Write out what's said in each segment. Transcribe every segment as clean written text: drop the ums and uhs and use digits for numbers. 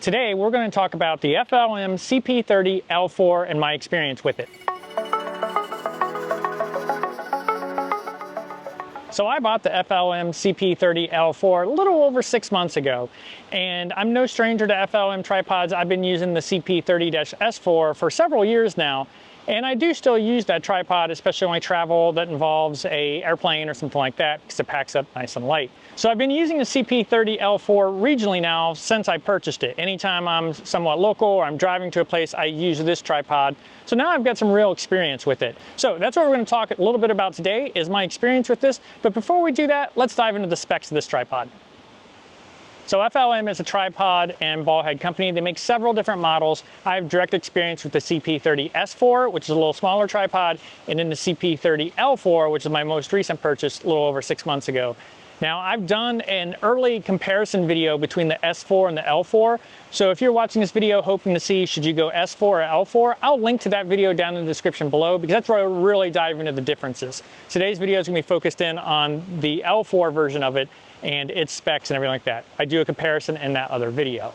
Today we're going to talk about the FLM CP30-L4 and my experience with it. So I bought the FLM CP30-L4 a little over 6 months ago, and I'm no stranger to FLM tripods. I've been using the CP30-S4 for several years now, and I do still use that tripod, especially when I travel that involves an airplane or something like that, because it packs up nice and light. So I've been using the CP30-L4 regionally now since I purchased it. Anytime I'm somewhat local or I'm driving to a place, I use this tripod. So now I've got some real experience with it. So that's what we're going to talk a little bit about today, is my experience with this. But before we do that, let's dive into the specs of this tripod. So FLM is a tripod and ball head company. They make several different models. I have direct experience with the CP30-S4, which is a little smaller tripod, and then the CP30-L4, which is my most recent purchase a little over 6 months ago. Now, I've done an early comparison video between the S4 and the L4. So if you're watching this video hoping to see, should you go S4 or L4, I'll link to that video down in the description below, because that's where I really dive into the differences. Today's video is going to be focused in on the L4 version of it and its specs and everything like that. I do a comparison in that other video.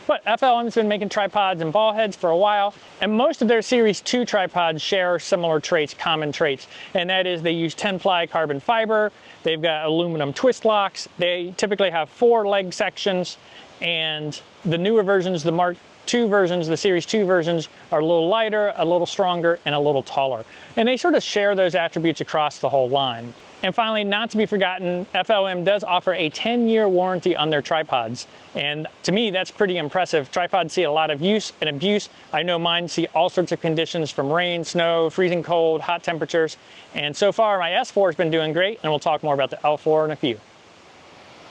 But FLM's been making tripods and ball heads for a while, and most of their Series 2 tripods share similar traits, common traits, and that is they use 10-ply carbon fiber, they've got aluminum twist locks, they typically have 4 leg sections, and the newer versions, the Mark II versions, the Series 2 versions, are a little lighter, a little stronger, and a little taller. And they sort of share those attributes across the whole line. And finally, not to be forgotten, FLM does offer a 10-year warranty on their tripods. And to me, that's pretty impressive. Tripods see a lot of use and abuse. I know mine see all sorts of conditions, from rain, snow, freezing cold, hot temperatures. And so far, my S4 has been doing great, and we'll talk more about the L4 in a few.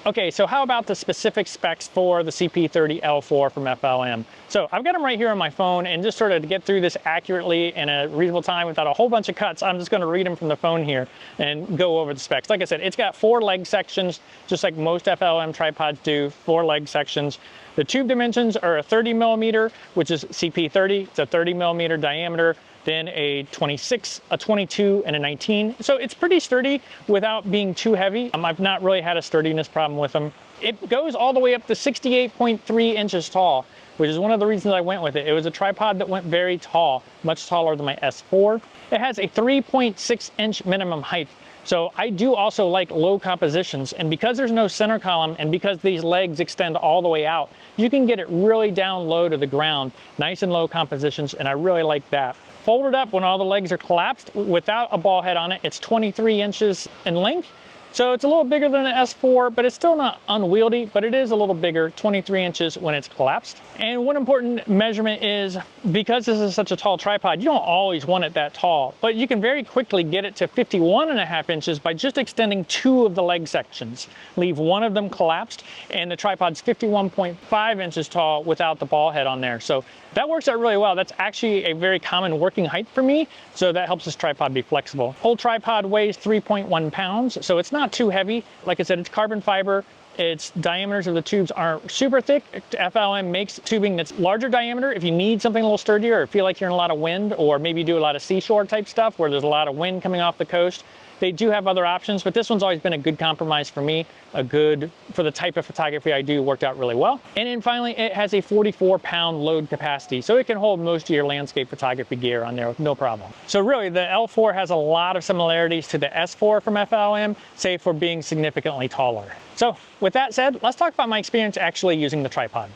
Okay, so how about the specific specs for the CP30-L4 from FLM? So I've got them right here on my phone, and just sort of to get through this accurately in a reasonable time without a whole bunch of cuts, I'm just going to read them from the phone here and go over the specs. Like I said, it's got 4 leg sections, just like most FLM tripods do, 4 leg sections. The tube dimensions are a 30 millimeter, which is CP30. It's a 30 millimeter diameter, then a 26, a 22, and a 19. So it's pretty sturdy without being too heavy. I've not really had a sturdiness problem with them. It goes all the way up to 68.3 inches tall, which is one of the reasons I went with it. It was a tripod that went very tall, much taller than my S4. It has a 3.6 inch minimum height. So I do also like low compositions, and because there's no center column and because these legs extend all the way out, you can get it really down low to the ground, nice and low compositions, and I really like that. Folded up when all the legs are collapsed without a ball head on it, it's 23 inches in length. So it's a little bigger than an S4, but it's still not unwieldy, but it is a little bigger, 23 inches when it's collapsed. And one important measurement is, because this is such a tall tripod, you don't always want it that tall, but you can very quickly get it to 51.5 inches by just extending 2 of the leg sections. Leave one of them collapsed, and the tripod's 51.5 inches tall without the ball head on there. So that works out really well. That's actually a very common working height for me, so that helps this tripod be flexible. Whole tripod weighs 3.1 pounds, so it's not too heavy. Like I said, it's carbon fiber. Its diameters of the tubes aren't super thick. FLM makes tubing that's larger diameter if you need something a little sturdier, or feel like you're in a lot of wind, or maybe do a lot of seashore type stuff where there's a lot of wind coming off the coast. They do have other options, but this one's always been a good compromise for me. For the type of photography I do, worked out really well. And then finally, it has a 44-pound load capacity, so it can hold most of your landscape photography gear on there with no problem. So really, the L4 has a lot of similarities to the S4 from FLM, save for being significantly taller. So with that said, let's talk about my experience actually using the tripod.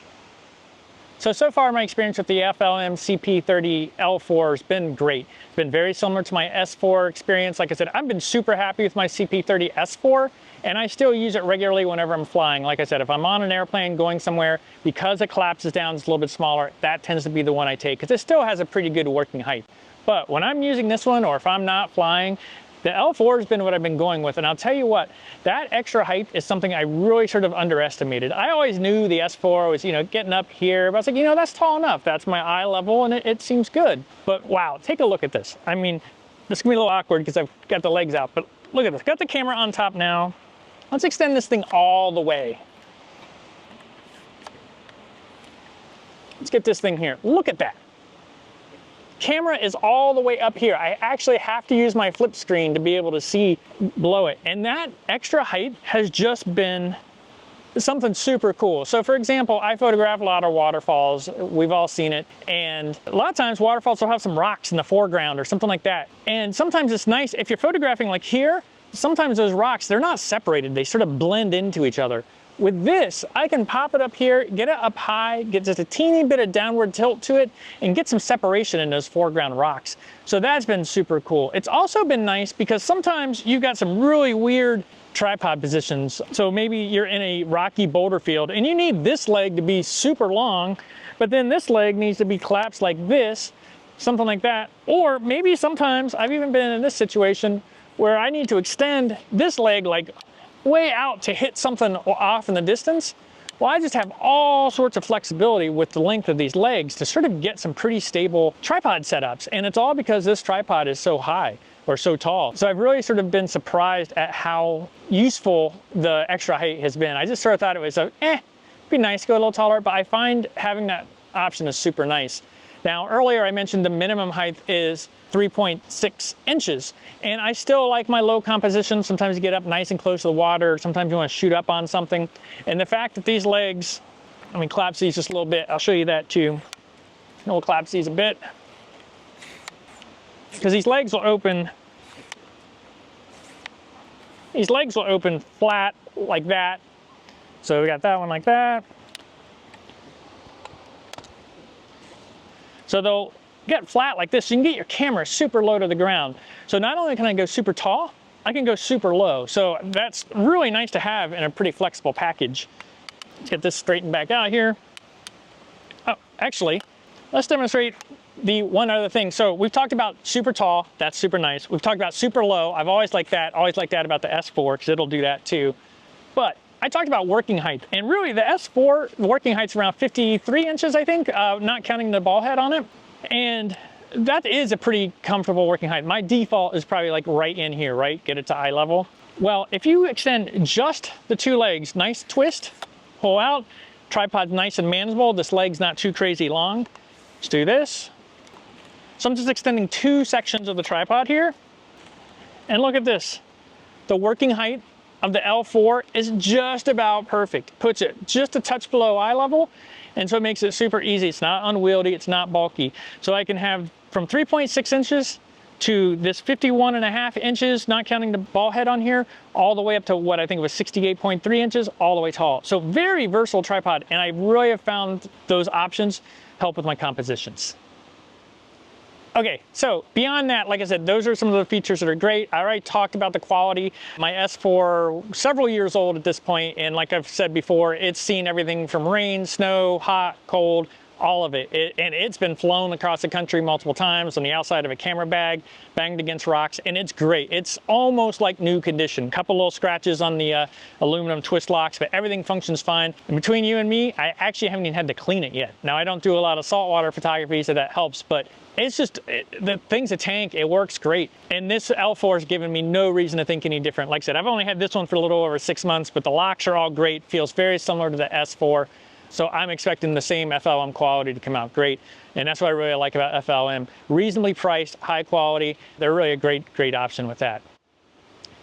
So far my experience with the FLM CP30-L4 has been great. It's been very similar to my S4 experience. Like I said, I've been super happy with my CP30-S4, and I still use it regularly whenever I'm flying. Like I said, if I'm on an airplane going somewhere, because it collapses down, it's a little bit smaller, that tends to be the one I take, because it still has a pretty good working height. But when I'm using this one, or if I'm not flying, the L4 has been what I've been going with, and I'll tell you what, that extra height is something I really sort of underestimated. I always knew the S4 was, getting up here, but I was like, that's tall enough. That's my eye level, and it seems good. But wow, take a look at this. I mean, this is gonna be a little awkward because I've got the legs out, but look at this. Got the camera on top now. Let's extend this thing all the way. Let's get this thing here. Look at that. Camera is all the way up here. I actually have to use my flip screen to be able to see below it. And that extra height has just been something super cool. So for example, I photograph a lot of waterfalls. We've all seen it. And a lot of times waterfalls will have some rocks in the foreground or something like that. And sometimes it's nice if you're photographing like here, sometimes those rocks, they're not separated. They sort of blend into each other. With this, I can pop it up here, get it up high, get just a teeny bit of downward tilt to it, and get some separation in those foreground rocks. So that's been super cool. It's also been nice because sometimes you've got some really weird tripod positions. So maybe you're in a rocky boulder field and you need this leg to be super long, but then this leg needs to be collapsed like this, something like that. Or maybe sometimes I've even been in this situation where I need to extend this leg like way out to hit something off in the distance. Well, I just have all sorts of flexibility with the length of these legs to sort of get some pretty stable tripod setups. And it's all because this tripod is so high or so tall. So I've really sort of been surprised at how useful the extra height has been. I just sort of thought it was be nice to go a little taller, but I find having that option is super nice. Now, earlier I mentioned the minimum height is 3.6 inches, and I still like my low composition. Sometimes you get up nice and close to the water, sometimes you want to shoot up on something. And the fact that these legs, let me collapse these just a little bit, I'll show you that too. We'll collapse these a bit. Because these legs will open flat like that. So we got that one like that. So they'll get flat like this. So you can get your camera super low to the ground. So not only can I go super tall, I can go super low. So that's really nice to have in a pretty flexible package. Let's get this straightened back out here. Oh, actually, let's demonstrate the one other thing. So we've talked about super tall, that's super nice. We've talked about super low. I've always liked that about the S4 because it'll do that too. But I talked about working height, and really the S4 working height's around 53 inches, I think, not counting the ball head on it. And that is a pretty comfortable working height. My default is probably like right in here, right? Get it to eye level. Well, if you extend just the two legs, nice twist, pull out, tripod's nice and manageable. This leg's not too crazy long. Let's do this. So I'm just extending two sections of the tripod here. And look at this. The working height of the L4 is just about perfect. Puts it just a touch below eye level. And so it makes it super easy. It's not unwieldy, it's not bulky. So I can have from 3.6 inches to this 51.5 inches, not counting the ball head on here, all the way up to what I think was 68.3 inches, all the way tall. So very versatile tripod. And I really have found those options help with my compositions. Okay, so beyond that, like I said, those are some of the features that are great. I already talked about the quality. My S4, several years old at this point, and like I've said before, it's seen everything from rain, snow, hot, cold, all of it. And it's been flown across the country multiple times on the outside of a camera bag, banged against rocks, and it's great. It's almost like new condition. Couple little scratches on the aluminum twist locks, but everything functions fine. And between you and me, I actually haven't even had to clean it yet. Now, I don't do a lot of saltwater photography, so that helps, but it's just, the thing's a tank, it works great. And this L4 has given me no reason to think any different. Like I said, I've only had this one for a little over 6 months, but the locks are all great, feels very similar to the S4. So I'm expecting the same FLM quality to come out great. And that's what I really like about FLM. Reasonably priced, high quality. They're really a great option with that.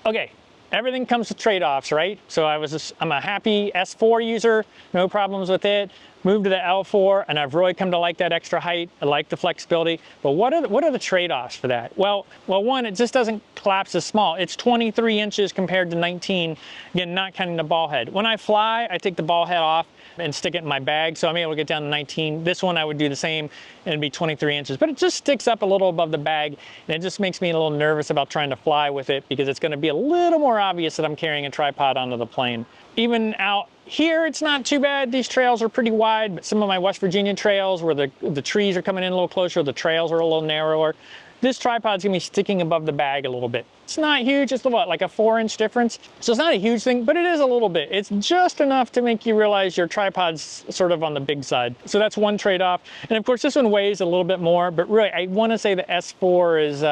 Okay, everything comes with trade-offs, right? So I'm a happy S4 user, no problems with it. Moved to the L4, and I've really come to like that extra height. I like the flexibility. But what are the trade-offs for that? Well, one, it just doesn't collapse as small. It's 23 inches compared to 19, again, not counting the ball head. When I fly, I take the ball head off and stick it in my bag, so I'm able to get down to 19. This one I would do the same, and it'd be 23 inches, but it just sticks up a little above the bag, and it just makes me a little nervous about trying to fly with it because it's gonna be a little more obvious that I'm carrying a tripod onto the plane. Even out here, it's not too bad. These trails are pretty wide, but some of my West Virginia trails where the trees are coming in a little closer, the trails are a little narrower. This tripod's gonna be sticking above the bag a little bit. It's not huge, it's what, like a 4-inch difference? So it's not a huge thing, but it is a little bit. It's just enough to make you realize your tripod's sort of on the big side. So that's one trade-off. And of course, this one weighs a little bit more, but really, I wanna say the S4 is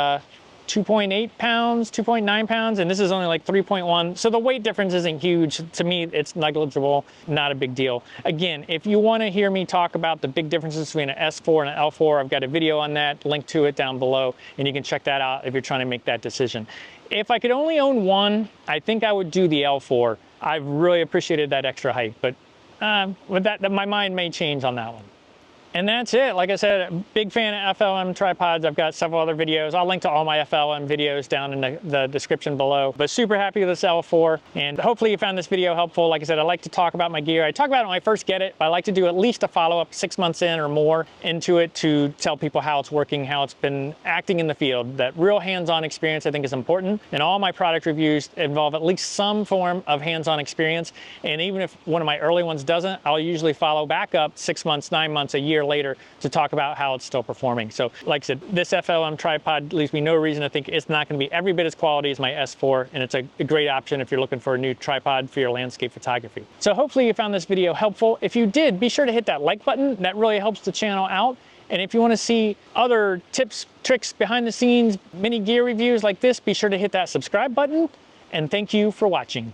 2.8 pounds, 2.9 pounds, and this is only like 3.1. So the weight difference isn't huge. To me, it's negligible, not a big deal. Again, if you want to hear me talk about the big differences between an S4 and an L4, I've got a video on that, link to it down below, and you can check that out if you're trying to make that decision. If I could only own one, I think I would do the L4. I've really appreciated that extra height. But with that, my mind may change on that one. And that's it. Like I said, big fan of FLM tripods. I've got several other videos. I'll link to all my FLM videos down in the description below. But super happy with this L4. And hopefully you found this video helpful. Like I said, I like to talk about my gear. I talk about it when I first get it, but I like to do at least a follow-up 6 months in or more into it to tell people how it's working, how it's been acting in the field. That real hands-on experience I think is important. And all my product reviews involve at least some form of hands-on experience. And even if one of my early ones doesn't, I'll usually follow back up 6 months, 9 months, a year later to talk about how it's still performing. So like I said, this FLM tripod leaves me no reason to think it's not going to be every bit as quality as my S4, and it's a great option if you're looking for a new tripod for your landscape photography. So hopefully you found this video helpful. If you did, be sure to hit that like button. That really helps the channel out. And if you want to see other tips, tricks, behind the scenes, mini gear reviews like this, be sure to hit that subscribe button. And thank you for watching.